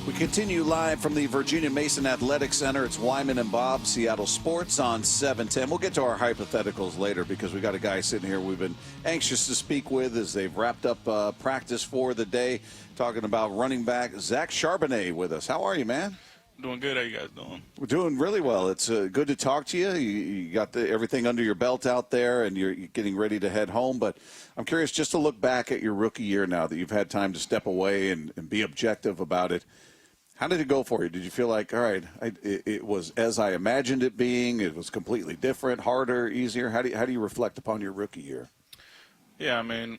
We continue live from the Virginia Mason Athletic Center. It's Wyman and Bob, Seattle Sports on 710. We'll get to our hypotheticals later because we got a guy sitting here we've been anxious to speak with as they've wrapped up practice for the day. Talking about running back Zach Charbonnet with us. How are you, man? Doing good. How you guys doing? We're doing really well. It's good to talk to you. You got everything under your belt out there, and you're getting ready to head home. But I'm curious just to look back at your rookie year now that you've had time to step away and be objective about it. How did it go for you? Did you feel like, all right, it was as I imagined it being? It was completely different, harder, easier? How do you reflect upon your rookie year? Yeah, I mean,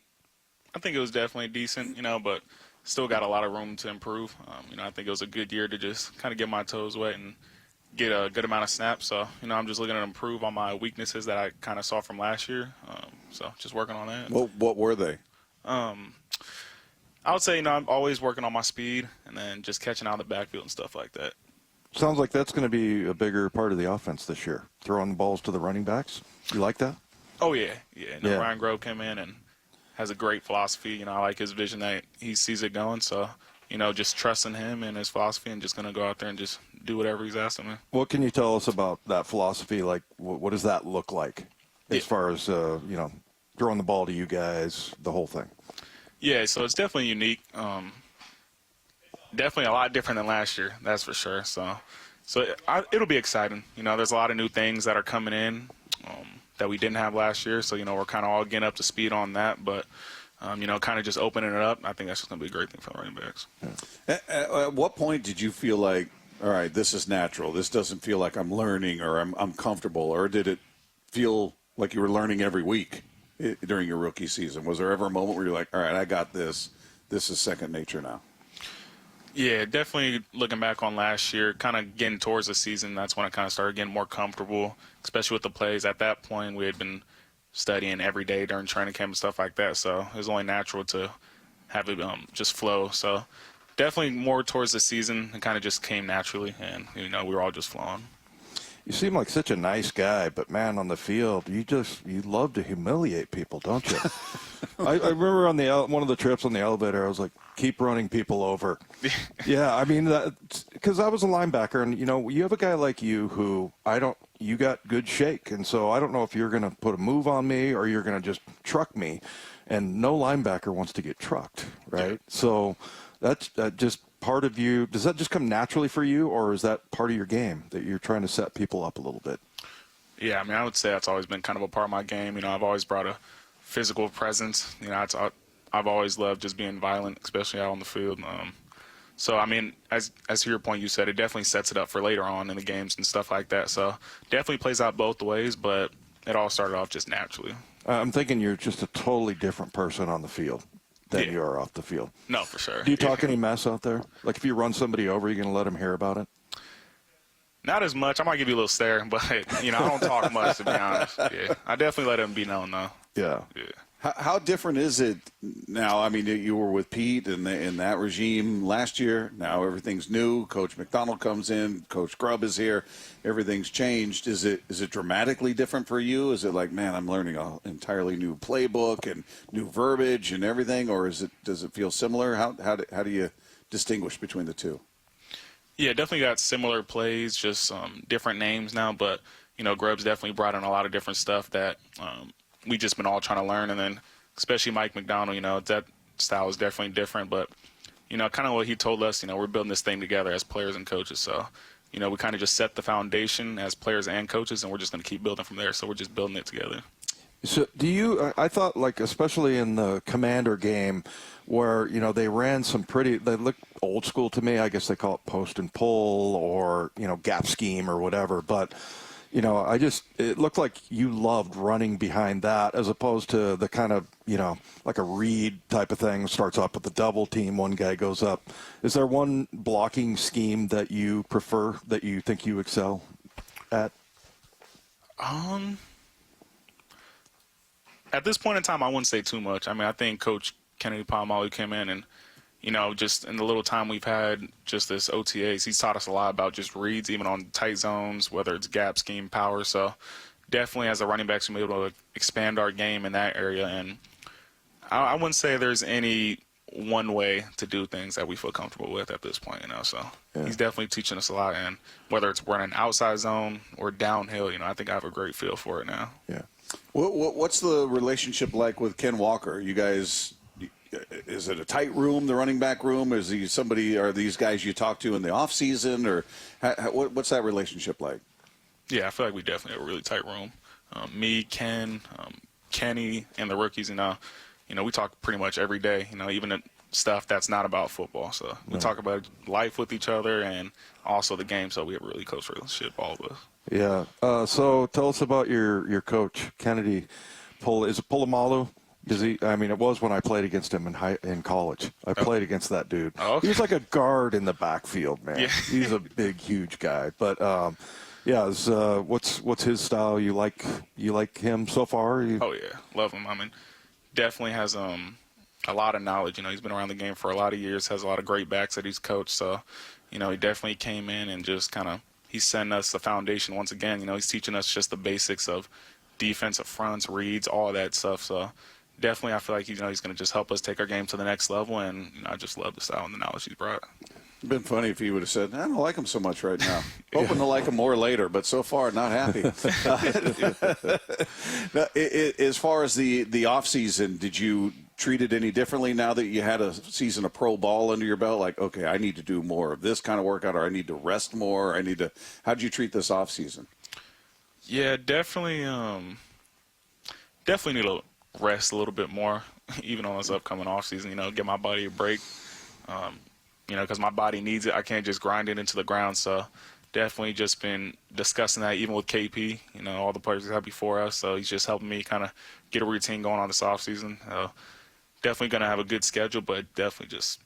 I think it was definitely decent, but still got a lot of room to improve. I think it was a good year to just kind of get my toes wet and get a good amount of snaps. So, I'm just looking to improve on my weaknesses that I kind of saw from last year. So just working on that. What were they? I would say, I'm always working on my speed and then just catching out of the backfield and stuff like that. Sounds like that's going to be a bigger part of the offense this year, throwing the balls to the running backs. You like that? Oh, yeah. Ryan Grove came in and has a great philosophy. I like his vision that he sees it going. So, just trusting him and his philosophy and just going to go out there and just do whatever he's asking me. What can you tell us about that philosophy? Like, what does that look like as far as, throwing the ball to you guys, the whole thing? Yeah, so it's definitely unique. Definitely a lot different than last year, that's for sure. So it'll be exciting. There's a lot of new things that are coming in that we didn't have last year. So, we're kind of all getting up to speed on that. But, kind of just opening it up, I think that's just going to be a great thing for the running backs. Yeah. At what point did you feel like, all right, this is natural. This doesn't feel like I'm learning or I'm comfortable. Or did it feel like you were learning every week during your rookie season? Was there ever a moment where you're like, all right, I got this. This is second nature now? Yeah, definitely looking back on last year, kind of getting towards the season, that's when I kind of started getting more comfortable, especially with the plays. At that point, we had been studying every day during training camp and stuff like that, so it was only natural to have it just flow. So definitely more towards the season, it kind of just came naturally, and, we were all just flowing. You seem like such a nice guy, but, man, on the field, you love to humiliate people, don't you? I remember on one of the trips on the elevator, I was like, keep running people over. Yeah, I mean, because I was a linebacker, and, you have a guy like you who you got good shake, and so I don't know if you're going to put a move on me or you're going to just truck me, and no linebacker wants to get trucked, right? Yeah. So that's just part of you. Does that just come naturally for you, or is that part of your game that you're trying to set people up a little bit? Yeah, I mean, I would say that's always been kind of a part of my game. I've always brought a physical presence. I've always loved just being violent, especially out on the field. So, I mean, as to your point, you said, it definitely sets it up for later on in the games and stuff like that. So definitely plays out both ways, but it all started off just naturally. I'm thinking you're just a totally different person on the field than you are off the field. No, for sure. Do you talk any mess out there? Like if you run somebody over, you're going to let them hear about it? Not as much. I might give you a little stare, but, I don't talk much, to be honest. Yeah, I definitely let them be known, though. Yeah. How different is it now? I mean, you were with Pete in that regime last year. Now everything's new. Coach McDonald comes in. Coach Grubb is here. Everything's changed. Is it dramatically different for you? Is it like, man, I'm learning an entirely new playbook and new verbiage and everything, or does it feel similar? How do you distinguish between the two? Yeah, definitely got similar plays, just different names now. But Grubb's definitely brought in a lot of different stuff that we just been all trying to learn, and then especially Mike McDonald, that style is definitely different. But, kind of what he told us, we're building this thing together as players and coaches. So, we kind of just set the foundation as players and coaches, and we're just going to keep building from there. So we're just building it together. So I thought, like, especially in the Commander game where, they ran they looked old school to me. I guess they call it post and pull or, gap scheme or whatever. But, it looked like you loved running behind that as opposed to the kind of, like a read type of thing. Starts up with the double team, one guy goes up. Is there one blocking scheme that you prefer, that you think you excel at? At this point in time, I wouldn't say too much. I mean, I think Coach Kennedy Palomalo came in and, just in the little time we've had, just this OTAs, he's taught us a lot about just reads, even on tight zones, whether it's gap scheme, power. So definitely as a running backs, we're able to expand our game in that area. And I wouldn't say there's any one way to do things that we feel comfortable with at this point, So he's definitely teaching us a lot. And whether it's running outside zone or downhill, I think I have a great feel for it now. Yeah. What's the relationship like with Ken Walker? You guys, is it a tight room, the running back room? Is he are these guys you talk to in the off season, or what's that relationship like? Yeah, I feel like we definitely have a really tight room. Me, Ken, Kenny, and the rookies, we talk pretty much every day, even the stuff that's not about football. So we talk about life with each other and also the game. So we have a really close relationship, all of us. Yeah. So tell us about your coach, Kennedy. Is it Polamalu? It was when I played against him in college. I played against that dude. Oh, okay. He was like a guard in the backfield, man. Yeah. He's a big, huge guy. But what's his style? You like him so far? Oh yeah, love him. Definitely has a lot of knowledge. He's been around the game for a lot of years. Has a lot of great backs that he's coached. So, he definitely came in and just he's setting us the foundation once again. He's teaching us just the basics of defensive fronts, reads, all that stuff. So definitely, I feel like he's going to just help us take our game to the next level. And I just love the style and the knowledge he's brought. It'd been funny if he would have said, I don't like him so much right now. Hoping to like him more later, but so far not happy. As far as the off season, did you treat it any differently now that you had a season of pro ball under your belt? Like, okay, I need to do more of this kind of workout, or I need to rest more. How did you treat this off season? Yeah, definitely need to rest a little bit more, even on this upcoming off season. Give my body a break. Because my body needs it. I can't just grind it into the ground. So definitely just been discussing that even with KP, all the players that have before us. So he's just helping me kind of get a routine going on this offseason. Definitely going to have a good schedule, but definitely just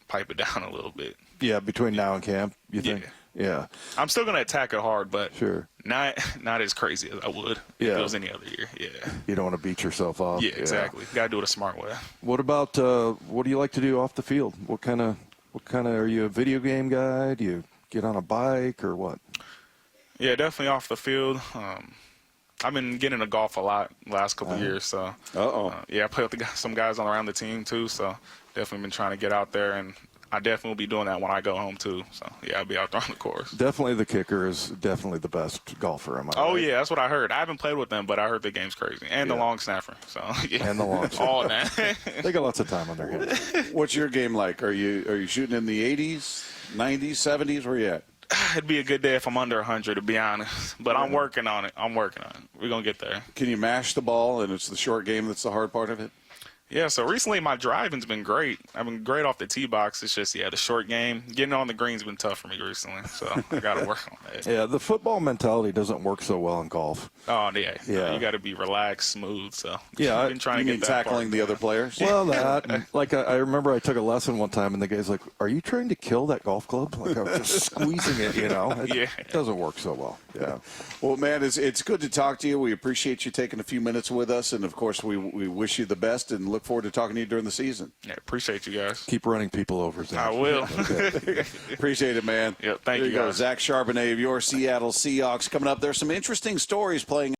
pipe it down a little bit. Yeah, between now and camp, you think? Yeah. I'm still going to attack it hard, but sure, not as crazy as I would if it was any other year. Yeah. You don't want to beat yourself up. Yeah, exactly. Got to do it a smart way. What about what do you like to do off the field? What kind of are you a video game guy? Do you get on a bike or what? Yeah, definitely off the field. I've been getting into golf a lot the last couple of years. So, I play with some guys around the team too. So, definitely been trying to get out there, and I definitely will be doing that when I go home too. So, I'll be out there on the course. Definitely the kicker is definitely the best golfer. Am I right? Yeah, that's what I heard. I haven't played with them, but I heard the game's crazy. And the long snapper. So, And the long snapper. All that. They got lots of time on their hands. What's your game like? Are you shooting in the 80s, 90s, 70s? Where you at? It'd be a good day if I'm under 100, to be honest. But I'm working on it. We're going to get there. Can you mash the ball, and it's the short game that's the hard part of it? Yeah, so recently my driving's been great. I've been great off the tee box. It's just, the short game. Getting on the green's been tough for me recently, so I got to work on that. Yeah, the football mentality doesn't work so well in golf. Oh, yeah. You got to be relaxed, smooth. So I've been trying to get that tackling the other players. Well, I remember I took a lesson one time, and the guy's like, "Are you trying to kill that golf club?" Like I was just squeezing it, It doesn't work so well. Yeah. Well, man, it's good to talk to you. We appreciate you taking a few minutes with us, and of course, we wish you the best and look forward to talking to you during the season. Yeah, appreciate you guys. Keep running people over, Zach. I will. Okay. Appreciate it, man. Yep, thank you There you go, guys. Zach Charbonnet of your Seattle Seahawks coming up. There's some interesting stories playing